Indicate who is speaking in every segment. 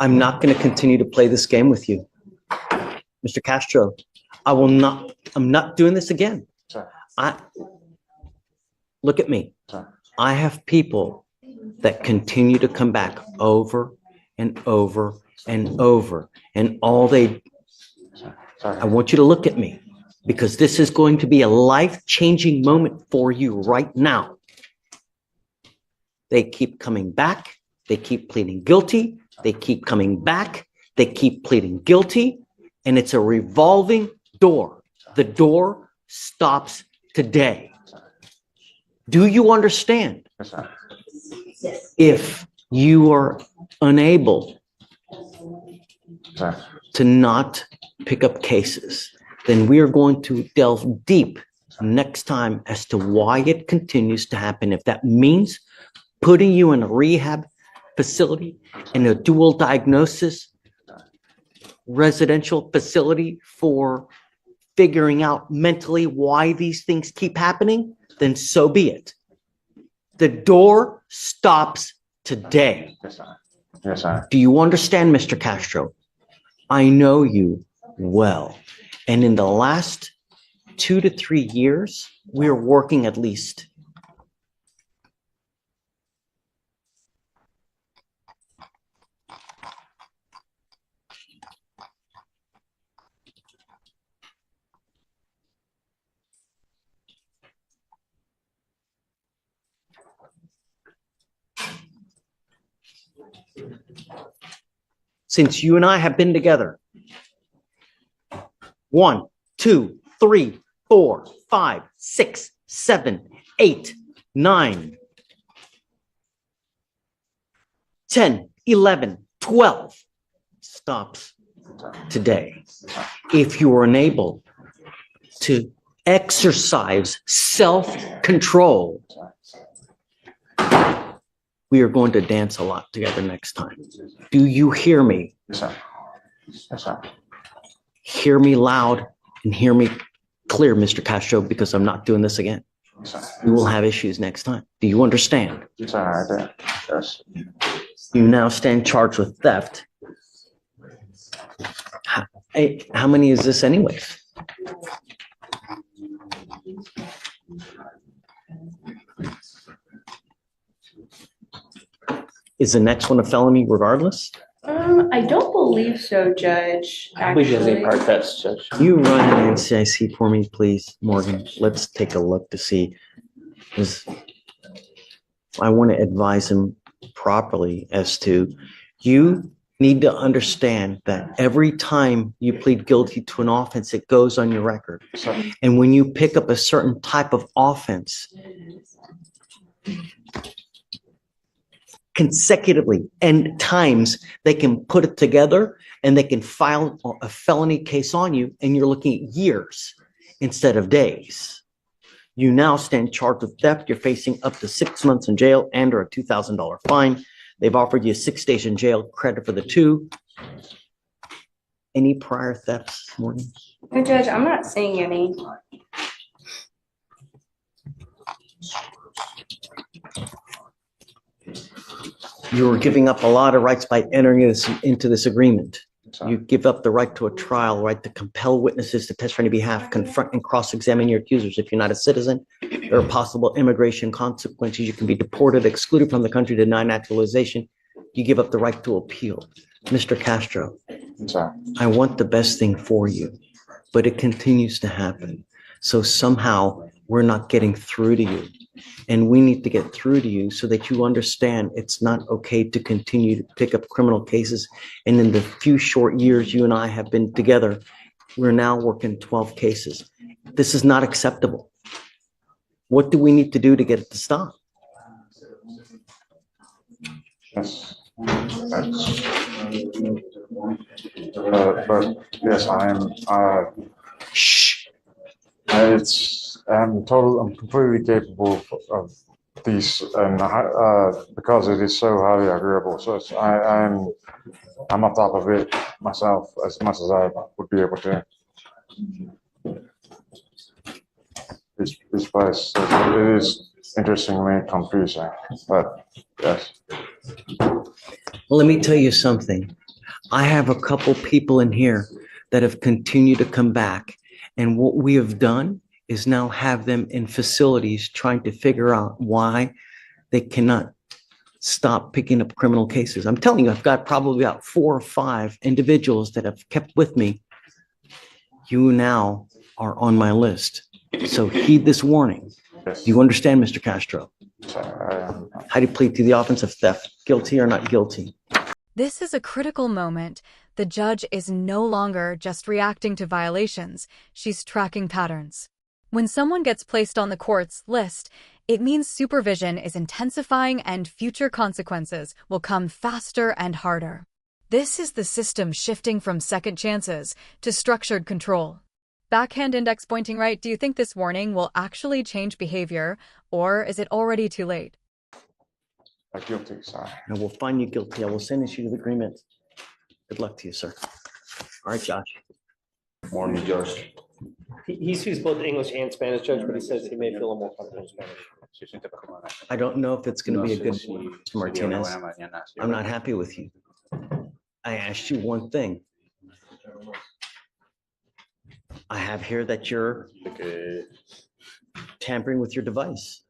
Speaker 1: I'm not going to continue to play this game with you. Mr. Castro, I'm not doing this again.
Speaker 2: Sir.
Speaker 1: Look at me.
Speaker 2: Sir.
Speaker 1: I have people that continue to come back over and over and over, and all they, I want you to look at me, because this is going to be a life-changing moment for you right now. They keep coming back. They keep pleading guilty. They keep coming back. They keep pleading guilty. And it's a revolving door. The door stops today. Do you understand?
Speaker 2: Yes, sir.
Speaker 1: If you are unable
Speaker 2: Sir.
Speaker 1: to not pick up cases, then we are going to delve deep next time as to why it continues to happen. If that means putting you in a rehab facility, in a dual diagnosis residential facility for figuring out mentally why these things keep happening, then so be it. The door stops today.
Speaker 2: Yes, sir. Yes, sir.
Speaker 1: Do you understand, Mr. Castro? I know you well. And in the last 2 to 3 years, we're working at least since you and I have been together. 1, 2, 3, 4, 5, 6, 7, 8, 9, 10, 11, 12 stops today. If you are unable to exercise self-control, we are going to dance a lot together next time. Do you hear me?
Speaker 2: Yes, sir. Yes, sir.
Speaker 1: Hear me loud and hear me clear, Mr. Castro, because I'm not doing this again.
Speaker 2: Yes, sir.
Speaker 1: We will have issues next time. Do you understand?
Speaker 2: Yes, sir. I do. Yes.
Speaker 1: You now stand charged with theft. How many is this anyways? Is the next one a felony regardless?
Speaker 3: I don't believe so, Judge.
Speaker 4: We just
Speaker 3: Actually,
Speaker 4: part thefts, Judge.
Speaker 1: You run an NCIC for me, please, Morgan. Let's take a look to see. I want to advise him properly as to, you need to understand that every time you plead guilty to an offense, it goes on your record.
Speaker 2: Sir.
Speaker 1: And when you pick up a certain type of offense consecutively and times, they can put it together and they can file a felony case on you, and you're looking at years instead of days. You now stand charged with theft. You're facing up to 6 months in jail and or a $2,000 fine. They've offered you 6 days in jail credit for the 2. Any prior thefts, Morgan?
Speaker 3: no, Judge, I'm not seeing any.
Speaker 1: You're giving up a lot of rights by entering into this agreement.
Speaker 2: Sir.
Speaker 1: You give up the right to a trial, right to compel witnesses to test on your behalf, confront and cross-examine your accusers. If you're not a citizen, there are possible immigration consequences. You can be deported, excluded from the country, denied naturalization. You give up the right to appeal. Mr. Castro,
Speaker 2: Yes, sir.
Speaker 1: I want the best thing for you, but it continues to happen. So somehow we're not getting through to you. And we need to get through to you so that you understand it's not okay to continue to pick up criminal cases. And in the few short years you and I have been together, we're now working 12 cases. This is not acceptable. What do we need to do to get it to stop?
Speaker 2: Yes. But yes,
Speaker 1: Shh.
Speaker 2: I'm completely capable of these, and because it is so highly agreeable. So I'm on top of it myself as much as I would be able to. This place, it is interestingly confusing, but yes.
Speaker 1: Well, let me tell you something. I have a couple people in here that have continued to come back. And what we have done is now have them in facilities trying to figure out why they cannot stop picking up criminal cases. I'm telling you, I've got probably about 4 or 5 individuals that have kept with me. You now are on my list. So heed this warning.
Speaker 2: Yes.
Speaker 1: Do you understand, Mr. Castro?
Speaker 2: So,
Speaker 1: How do you plead to the offense of theft? Guilty or not guilty?
Speaker 4: This is a critical moment. The judge is no longer just reacting to violations, she's tracking patterns. When someone gets placed on the court's list, it means supervision is intensifying and future consequences will come faster and harder. This is the system shifting from second chances to structured control. Backhand index pointing right, do you think this warning will actually change behavior, or is it already too late?
Speaker 2: guilty, sir.
Speaker 1: I will find you guilty. I will sentence you to the agreement. Good luck to you, sir. All right, Josh.
Speaker 5: Morning, Josh.
Speaker 6: He speaks both English and Spanish, Judge, but he says he may feel a little more comfortable in Spanish.
Speaker 1: I don't know if it's going to be a good one, Mr. Martinez. I'm not happy with you. I asked you one thing. I have here that you're tampering with your device.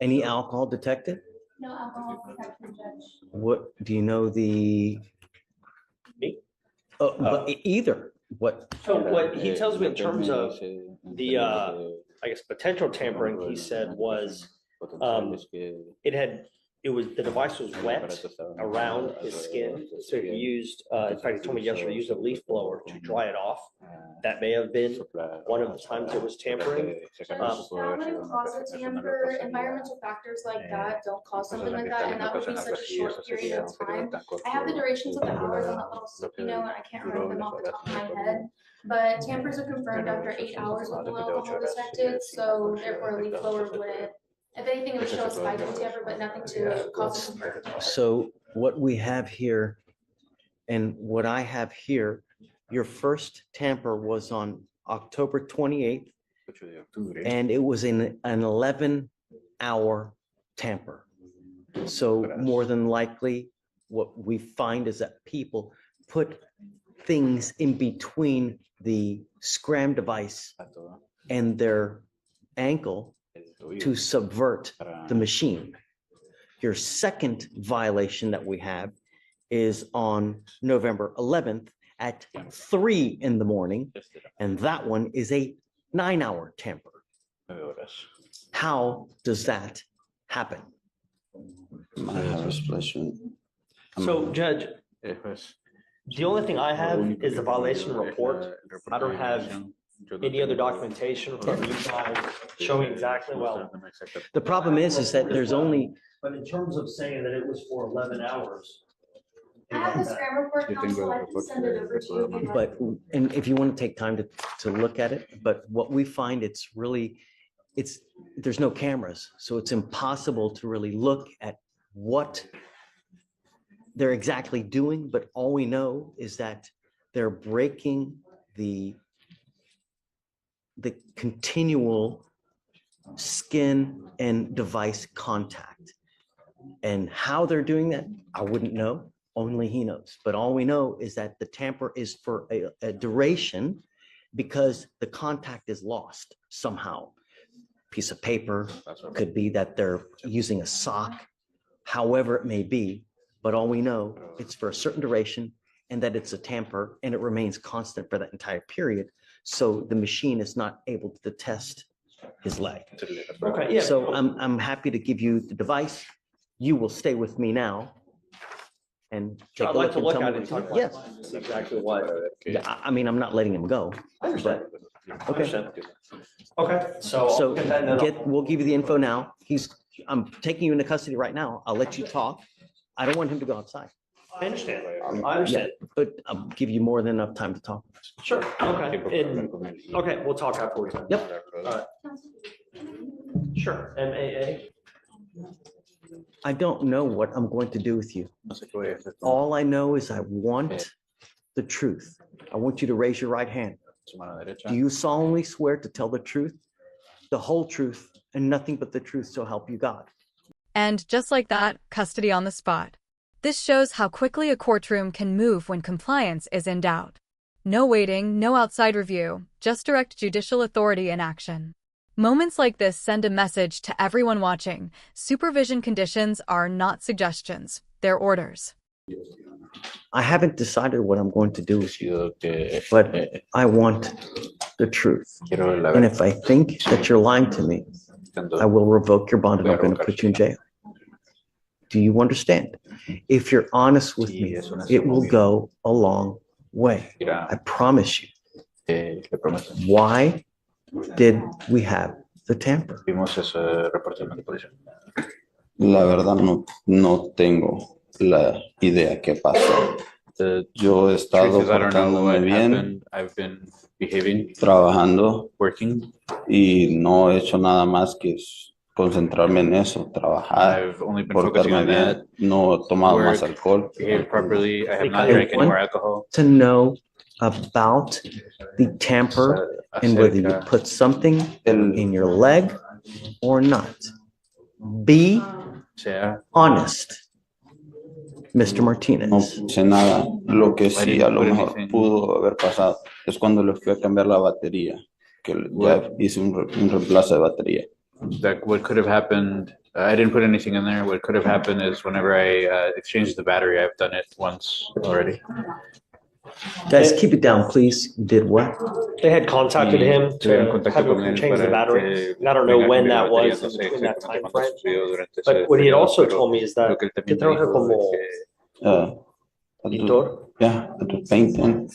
Speaker 1: Any alcohol detected?
Speaker 3: No alcohol detected, Judge.
Speaker 1: What, do you know the?
Speaker 6: Me?
Speaker 1: But either, what?
Speaker 6: So what he tells me in terms of the, I guess, potential tampering, he said was, the device was wet around his skin. So he used, in fact, he told me yesterday, he used a leaf blower to dry it off. That may have been one of the times it was tampering.
Speaker 3: That wouldn't cause a tamper. Environmental factors like that don't cause something like that, and that would be such a short period of time. I have the durations of the hours on that little sticky note, and I can't remember them off the top of my head. But tampers are confirmed after 8 hours with no alcohol detected, so therefore a leaf blower wouldn't. If anything, it would show a spike in tamper, but nothing to cause a confirmed tamper.
Speaker 1: So what we have here and what I have here, your first tamper was on October 28th, and it was in an 11-hour tamper. So more than likely, what we find is that people put things in between the scram device and their ankle to subvert the machine. Your second violation that we have is on November 11th at 3 in the morning, and that one is a 9-hour tamper. How does that happen?
Speaker 5: I have a solution.
Speaker 6: So, Judge, the only thing I have is the violation report. I don't have any other documentation from you guys showing exactly, well.
Speaker 1: The problem is that there's only,
Speaker 6: But in terms of saying that it was for 11 hours.
Speaker 3: I have the scram report, counsel, I can send it over to you. if you'd like.
Speaker 1: but, and if you want to take time to look at it, but what we find, it's really, there's no cameras, so it's impossible to really look at what they're exactly doing, but all we know is that they're breaking the continual skin and device contact. And how they're doing that, I wouldn't know. Only he knows. But all we know is that the tamper is for a duration because the contact is lost somehow. Piece of paper, could be that they're using a sock, however it may be. But all we know, it's for a certain duration and that it's a tamper and it remains constant for that entire period. So the machine is not able to test his leg.
Speaker 6: Okay, yeah.
Speaker 1: So I'm happy to give you the device. You will stay with me now and take a
Speaker 6: I'd like to
Speaker 1: look
Speaker 6: look
Speaker 1: and
Speaker 6: at
Speaker 1: tell
Speaker 6: it
Speaker 1: me
Speaker 6: and talk
Speaker 1: what.
Speaker 6: about
Speaker 1: Yes,
Speaker 6: it, see exactly what.
Speaker 1: yeah, I mean, I'm not letting him go.
Speaker 6: I understand.
Speaker 1: Okay.
Speaker 6: Understand. Okay, so. I'll
Speaker 1: So
Speaker 6: get that and then
Speaker 1: we'll give you the info now. I'm taking you into custody right now. I'll let you talk. I don't want him to go outside.
Speaker 6: I understand. I understand.
Speaker 1: But I'll give you more than enough time to talk.
Speaker 6: Sure, okay. Okay, we'll talk afterwards. Then.
Speaker 1: Yep.
Speaker 6: All right. Sure, MAA.
Speaker 1: I don't know what I'm going to do with you. All I know is I want the truth. I want you to raise your right hand. Do you solemnly swear to tell the truth, the whole truth, and nothing but the truth, so help you God?
Speaker 4: And just like that, custody on the spot. This shows how quickly a courtroom can move when compliance is in doubt. No waiting, no outside review, just direct judicial authority in action. Moments like this send a message to everyone watching. Supervision conditions are not suggestions, they're orders.
Speaker 1: I haven't decided what I'm going to do with you, but I want the truth. And if I think that you're lying to me, I will revoke your bond and I'm going to put you in jail. Do you understand? If you're honest with me, it will go a long way. I promise you. Why did we have the tamper?
Speaker 5: La verdad no tengo la idea qué pasó. Yo he estado portándome bien, trabajando, y no he hecho nada más que concentrarme en eso, trabajar, portarme bien, no he tomado más alcohol.
Speaker 1: To know about the tamper and whether you put something in your leg or not. Be honest, Mr.
Speaker 5: No
Speaker 1: Martinez.
Speaker 5: sé nada. Lo que sí a lo mejor pudo haber pasado es cuando le fui a cambiar la batería, que ya hice un reemplazo de batería.
Speaker 7: That what could have happened, I didn't put anything in there. What could have happened is whenever I exchanged the battery, I've done it once already.
Speaker 1: Guys, keep it down, please. Did what?
Speaker 6: They had contacted him to have him change the battery. And I don't know when that was in between that time frame. But what he had also told me is that que trabaja como pintor.
Speaker 5: Yeah, I do painting,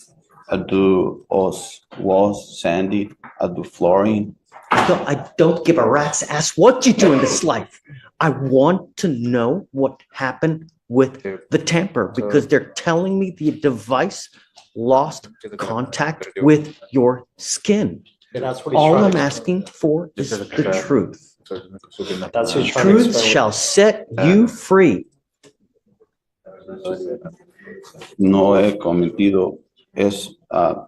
Speaker 5: I do walls, sandy, I do flooring.
Speaker 1: I don't give a rat's ass what you do in this life. I want to know what happened with the tamper because they're telling me the device lost contact with your skin.
Speaker 6: And that's what he's
Speaker 1: All
Speaker 6: trying
Speaker 1: I'm
Speaker 6: to
Speaker 1: asking for is the truth.
Speaker 6: That's what he's trying to
Speaker 1: Truth
Speaker 6: explain.
Speaker 1: shall set you free.
Speaker 5: No he cometido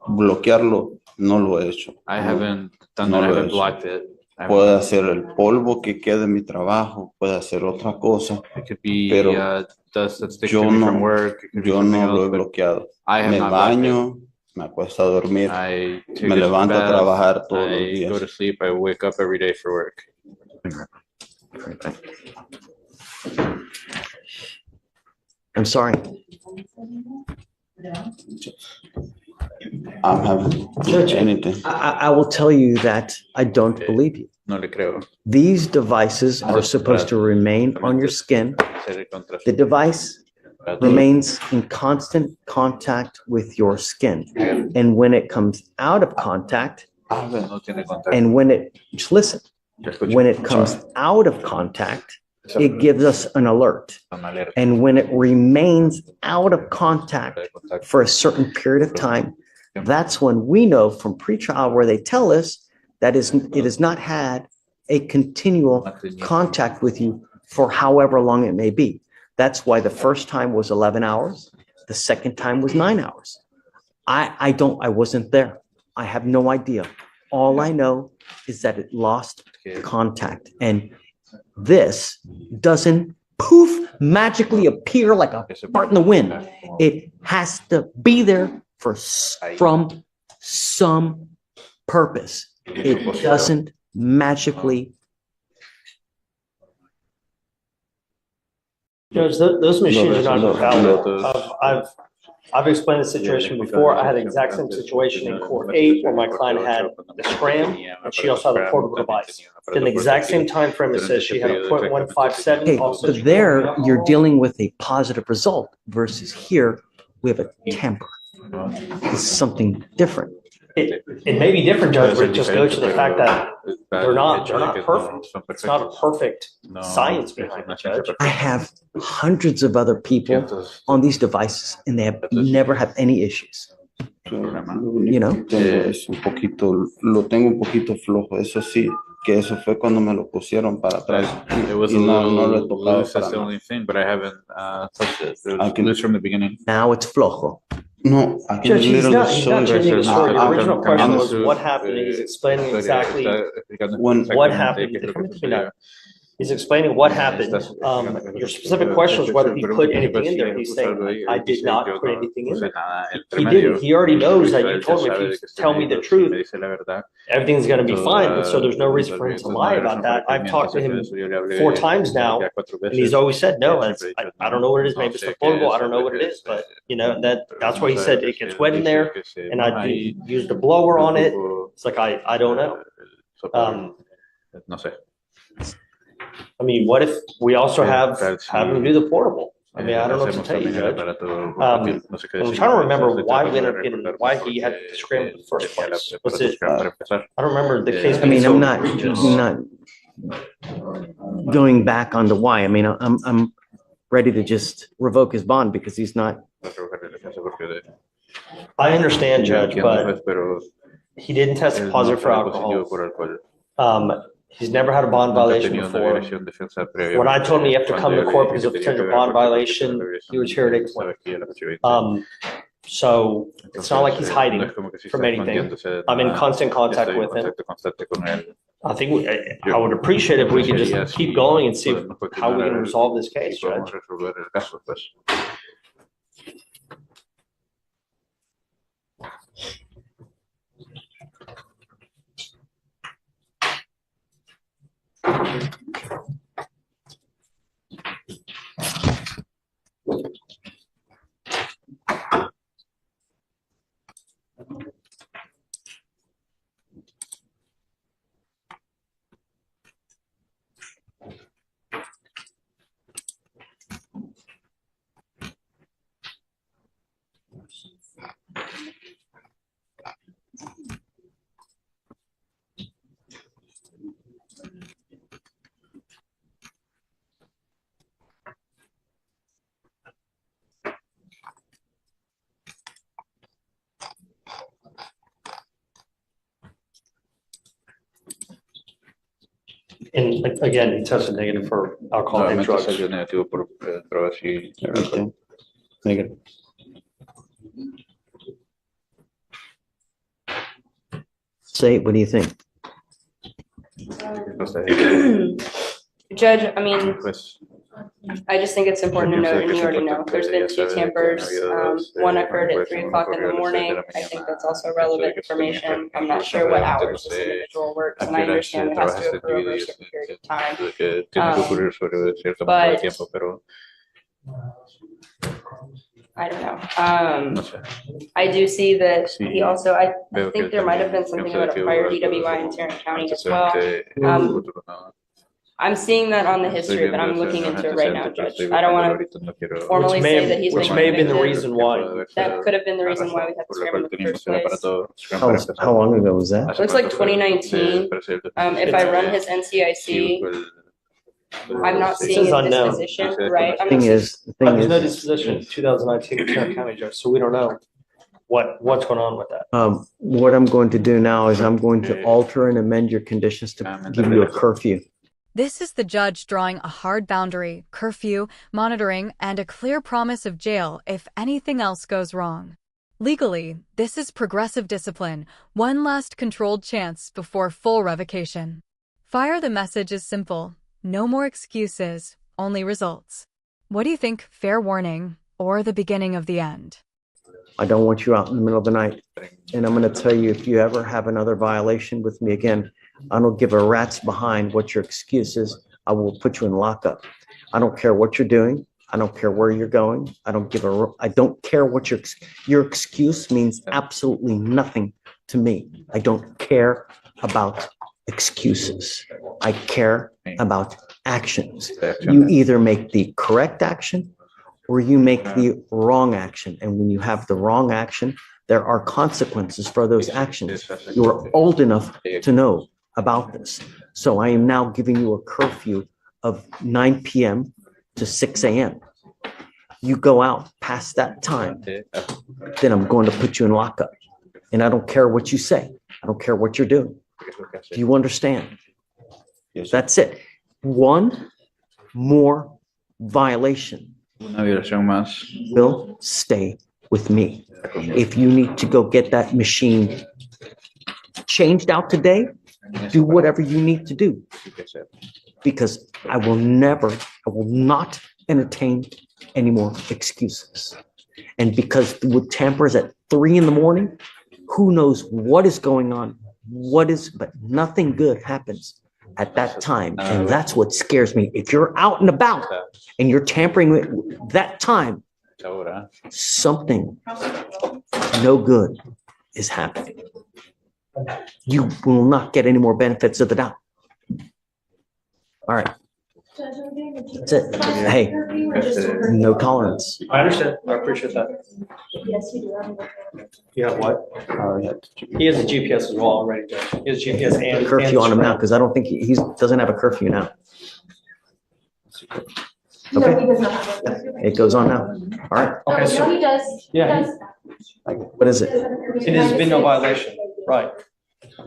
Speaker 5: bloquearlo, no lo he hecho.
Speaker 7: I haven't done
Speaker 5: No
Speaker 7: that. I
Speaker 5: lo
Speaker 7: haven't
Speaker 5: he hecho.
Speaker 7: blocked it.
Speaker 5: Puede hacer el polvo que quede en mi trabajo, puede hacer otra cosa.
Speaker 7: It could be
Speaker 5: Pero
Speaker 7: dust that sticks
Speaker 5: yo
Speaker 7: to me
Speaker 5: no-
Speaker 7: from work. It could be
Speaker 5: Yo
Speaker 7: something
Speaker 5: no lo he
Speaker 7: else, but
Speaker 5: bloqueado.
Speaker 7: I have
Speaker 5: Me
Speaker 7: not blocked it.
Speaker 5: baño, me acuesto a dormir,
Speaker 7: I take
Speaker 5: me
Speaker 7: a
Speaker 5: levanto a
Speaker 7: bath,
Speaker 5: trabajar todos los
Speaker 7: I go to
Speaker 5: días.
Speaker 7: sleep. I wake up every day for work.
Speaker 1: I'm sorry.
Speaker 5: I haven't done anything.
Speaker 1: I will tell you that I don't believe you.
Speaker 7: No le creo.
Speaker 1: These devices are supposed to remain on your skin. The device remains in constant contact with your skin. And when it comes out of contact,
Speaker 7: No tiene contacto.
Speaker 1: and when it, just listen, when it comes out of contact, it gives us an alert. And when it remains out of contact for a certain period of time, that's when we know from pretrial where they tell us that it has not had a continual contact with you for however long it may be. That's why the first time was 11 hours. The second time was 9 hours. I wasn't there. I have no idea. All I know is that it lost contact. And this doesn't poof magically appear like a fart in the wind. It has to be there from some purpose. It doesn't magically.
Speaker 6: Judge, those machines are not valid. I've explained the situation before. I had the exact same situation in court 8 where my client had the scram and she also had the portable device. In the exact same time frame, it says she had a .157.
Speaker 1: Okay,
Speaker 6: also
Speaker 1: but there you're dealing with a positive result versus here we have a tamper. It's something different.
Speaker 6: It may be different, Judge, but it just goes to the fact that they're not perfect. It's not a perfect science behind it, Judge.
Speaker 1: I have hundreds of other people on these devices and they have never had any issues. You know?
Speaker 5: Lo tengo un poquito flojo, eso sí, que eso fue cuando me lo pusieron para atrás.
Speaker 7: It was a
Speaker 5: Y no lo he
Speaker 7: little
Speaker 5: tocado
Speaker 7: loose. That's
Speaker 5: para
Speaker 7: the
Speaker 5: nada.
Speaker 7: only thing, but I haven't touched it. It
Speaker 5: I
Speaker 7: was
Speaker 5: can-
Speaker 7: loose from the beginning.
Speaker 1: Now it's flojo.
Speaker 5: No, I can
Speaker 6: Judge, he's
Speaker 5: literally
Speaker 6: not
Speaker 5: show you.
Speaker 6: changing the story. The
Speaker 5: I-
Speaker 6: original
Speaker 5: I'm-
Speaker 6: question
Speaker 5: I'm-
Speaker 6: was what happened. He's explaining exactly
Speaker 5: When-
Speaker 6: what happened. You He's explaining what happened. Your specific question was whether he put anything in there. He's saying, I did not put anything in there. He didn't. He already knows that you told him if you tell me the truth, everything's gonna be fine. So there's no reason for him to lie about that. I've talked to him 4 times now, and he's always said, no, I don't know what it is. Maybe it's the portable. I don't know what it is, but you know, that's why he said it gets wet in there, and I used a blower on it. It's like, I don't know.
Speaker 7: No sé.
Speaker 6: I mean, what if we also have him do the portable? I mean, I don't know what to tell you, Judge. I'm trying to remember why we ended up getting, why he had to scramble in the first place. Was it, I don't remember the case.
Speaker 1: I mean, I'm not going back on the why. I mean, I'm ready to just revoke his bond because he's not.
Speaker 6: I understand, Judge, but he didn't test positive for alcohol. He's never had a bond violation before. When I told him he had to come to court because of potential bond violation, he was here at 8:20. So it's not like he's hiding from anything. I'm in constant contact with him. I think I would appreciate if we could just keep going and see how we can resolve this case, Judge. And again, he tested negative for alcohol and drugs.
Speaker 1: Negative. Say, what do you think?
Speaker 8: Judge, I mean, I just think it's important to note, and you already know, there's been 2 tampers. One occurred at 3 o'clock in the morning. I think that's also relevant information. I'm not sure what hours this individual works, and I understand it has to occur over a certain period of time. But I don't know. I do see that he also, I think there might have been something about a prior DWI in Tarrant County as well. I'm seeing that on the history, but I'm looking into it right now, Judge. I don't want to formally say that he's been
Speaker 6: Which may have been the
Speaker 8: convicted.
Speaker 6: reason why.
Speaker 8: That could have been the reason why we had to scramble in the first place.
Speaker 1: How long ago was that?
Speaker 8: Looks like 2019. If I run his NCIC, I'm not seeing a disposition, right?
Speaker 1: The thing is,
Speaker 6: There's no disposition in 2019 in Tarrant County, Judge, so we don't know what's going on with that.
Speaker 1: what I'm going to do now is I'm going to alter and amend your conditions to give you a curfew.
Speaker 4: This is the judge drawing a hard boundary, curfew, monitoring, and a clear promise of jail if anything else goes wrong. Legally, this is progressive discipline, one last controlled chance before full revocation. Fire the message is simple. No more excuses, only results. What do you think, fair warning or the beginning of the end?
Speaker 1: I don't want you out in the middle of the night. And I'm going to tell you, if you ever have another violation with me again, I don't give a rat's behind what your excuse is. I will put you in lockup. I don't care what you're doing. I don't care where you're going. I don't care what your excuse means absolutely nothing to me. I don't care about excuses. I care about actions. You either make the correct action or you make the wrong action. And when you have the wrong action, there are consequences for those actions. You are old enough to know about this. So I am now giving you a curfew of 9 p.m. to 6 a.m. You go out past that time, then I'm going to put you in lockup. And I don't care what you say. I don't care what you're doing. Do you understand? That's it. One more violation will stay with me. If you need to go get that machine changed out today, do whatever you need to do. Because I will not entertain any more excuses. And because with tampers at 3 a.m, who knows what is going on, but nothing good happens at that time. And that's what scares me. If you're out and about and you're tampering with that time, something no good is happening. You will not get any more benefits of the doubt. All right. That's it. Hey, no tolerance.
Speaker 6: I understand. I appreciate that. You have what? He has a GPS as well already, Judge. He has GPS and.
Speaker 1: Curfew on him now, because I don't think he doesn't have a curfew now.
Speaker 3: No,
Speaker 1: Okay,
Speaker 3: he does not have a curfew.
Speaker 1: it goes on now. All right.
Speaker 6: Okay,
Speaker 3: No,
Speaker 6: so
Speaker 3: he does. He
Speaker 6: Yeah,
Speaker 3: does.
Speaker 1: What is it?
Speaker 6: it has been no violation, right?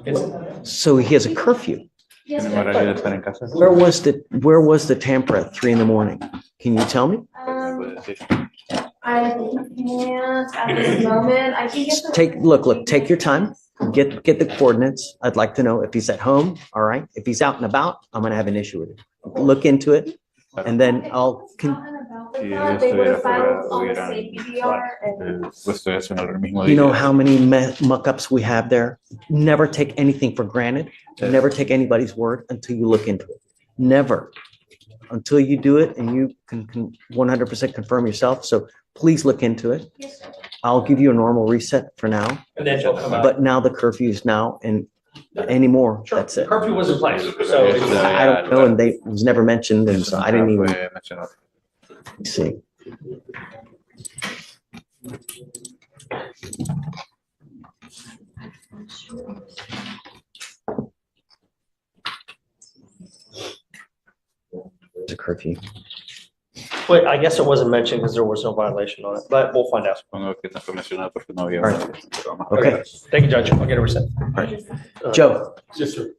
Speaker 6: It's,
Speaker 1: So he has a curfew.
Speaker 3: Yes,
Speaker 7: ¿Tiene
Speaker 3: sir.
Speaker 7: horario de estar en casa?
Speaker 1: Where was the tamper at 3 a.m? Can you tell me?
Speaker 3: I can't at this moment. I can get the.
Speaker 1: Look, take your time. Get the coordinates. I'd like to know if he's at home. All right. If he's out and about, I'm gonna have an issue with it. Look into it, and then I'll.
Speaker 7: Si
Speaker 3: They
Speaker 7: yo
Speaker 3: would have
Speaker 7: estuviera
Speaker 3: filed
Speaker 7: fuera,
Speaker 3: on the
Speaker 7: hubieran
Speaker 3: same PDR and.
Speaker 7: puesto eso en el mismo
Speaker 1: You know
Speaker 7: día.
Speaker 1: how many muck-ups we have there? Never take anything for granted. Never take anybody's word until you look into it. Never. Until you do it and you can 100% confirm yourself. So please look into it.
Speaker 3: Yes, sir.
Speaker 1: I'll give you a normal reset for now,
Speaker 6: and then she'll come out.
Speaker 1: but now the curfew is now and anymore,
Speaker 6: Sure,
Speaker 1: that's it.
Speaker 6: curfew was in place, so.
Speaker 1: I don't know, and it was never mentioned, and so I didn't even
Speaker 7: Fue mencionado.
Speaker 1: see. There's a curfew.
Speaker 6: But I guess it wasn't mentioned because there was no violation on it, but we'll find out.
Speaker 7: Supongo que no fue mencionado porque no había
Speaker 1: All right.
Speaker 7: un programa.
Speaker 1: Okay,
Speaker 6: Thank you, Judge. I'll get a reset.
Speaker 1: Joe,
Speaker 6: Yes, sir.